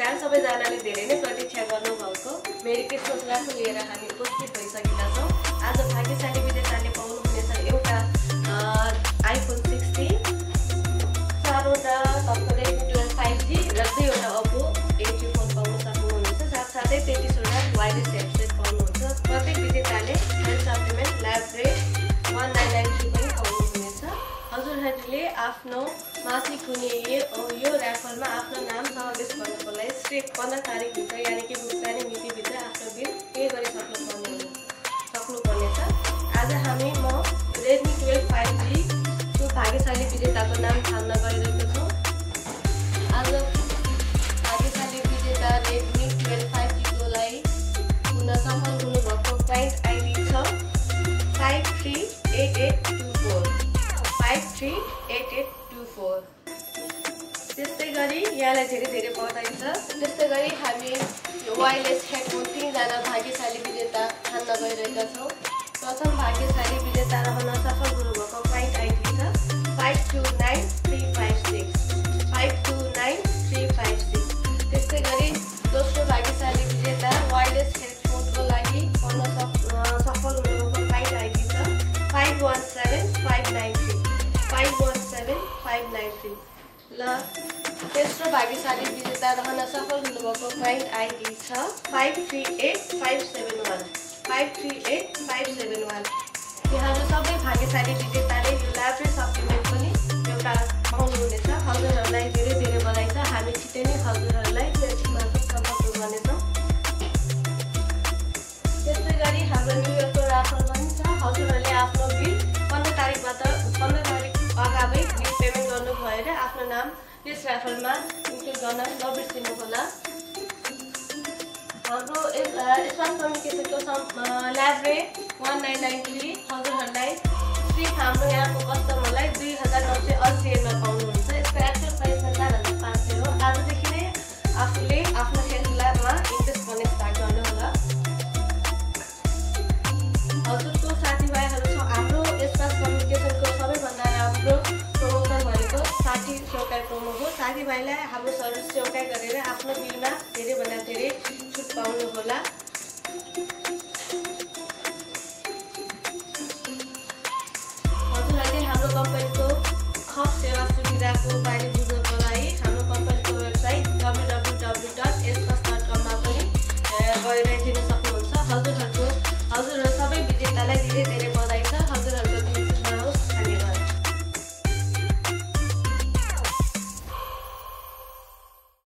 नमस्कार सबैजनाले धेरै नै प्रतीक्षा गर्नुभएको मेरी क्रिसमस राखो लिएर हामी उपस्थित भइसकेका छौँ। आज भाग्यशाली विजेताले पाउनुहुनेछ एउटा आइफोन 16, 4वटा तपाईँले 12 5G र 2वटा ओप्पो A3 फोन पाउन सक्नुहुनेछ। साथसाथै 33वटा वायरलेस हेडसेट पाउनुहुन्छ। प्रत्येक विजेताले हेल्थ सप्लिमेन्ट ल्याब्रे 1993 पनि पाउनुहुनेछ। हजुरहरूले आफ्नो मासिक हुने यो राफलमा आफ्नो नाम समावेश गर्नको लागि श्रेक 15 तारिकभित्र यानि कि भुक्तानी मितिभित्र आफ्नो बिल पे सक्नुपर्नेछ। आज म रेडमी 12 5G को भाग्यशाली विजेताको नाम छान्न गइरहेको छु। आज भाग्यशाली विजेता रेडमी 12 5G को लागि हुन सफल हुनुभएको क्लाइन्ट आइडी छ 538824 538824। त्यस्तै गरी यहाँलाई धेरै बधाई छ। त्यस्तै गरी हामी यो वायरलेस हेडफोन 3जना भाग्यशाली विजेता छान्न गइरहेका छौँ। प्रथम भाग्यशाली विजेता रहन सफल हुनुभएको क्लाइन्ट आइडी छ 529356 529356। त्यस्तै गरी दोस्रो भाग्यशाली विजेता वायरलेस हेडफोनको लागि पाउन सफल हुनुभएको क्लाइन्ट आइडी छ 517593 517593। ल तेस्रो भाग्यशाली विजेता रहन सफल हुनुभएको क्लाइन्ट आइडी छ 538571 538571। यहाँहरू सबै भाग्यशाली विजेताले यो ल्याब्रे सप्लिमेन्ट पनि एउटा पाउनुहुनेछ। हजुरहरूलाई धेरै बधाई छ। हामी छिटै नै हजुरहरूलाई फेसबुकमार्फत सम्पर्क गर्नेछौँ। त्यस्तै गरी हाम्रो न्यु इयरको राफल पनि छ। हजुरहरूले आफ्नो बिल 15 तारिक अगावै बिल पेमेन्ट गर्नु भएर आफ्नो नाम यस राफलमा इन्क्लुड गर्न नबिर्सिनुहोला। हाम्रो स्मार्ट कम्युनिकेसनको ल्याब्रे 1993 हजुरहरूलाई सिर्फ हाम्रो यहाँको कस्टमरलाई 2980 मा पाउनुहुन्छ। यसको एक्चुअल प्राइस 4500 हो। आजदेखि नै आफूले आफ्नो हेल्थ ल्याबमा इन्भेस्ट गर्ने स्टार्ट गर्नुहोला। हजुरको साथीभाइहरू छ। हाम्रो स्मार्ट कम्युनिकेसनको सबैभन्दा राम्रो प्रमोसन भनेको साथी चौकाइ प्रोमो हो। साथीभाइलाई हाम्रो सर्भिस चौकाइ गरेर आफ्नो बिलमा धेरैभन्दा धेरै छुट पाउनुहोला। हजुरहरूले हाम्रो कम्पनीको थप सेवा सुविधाको बारेमा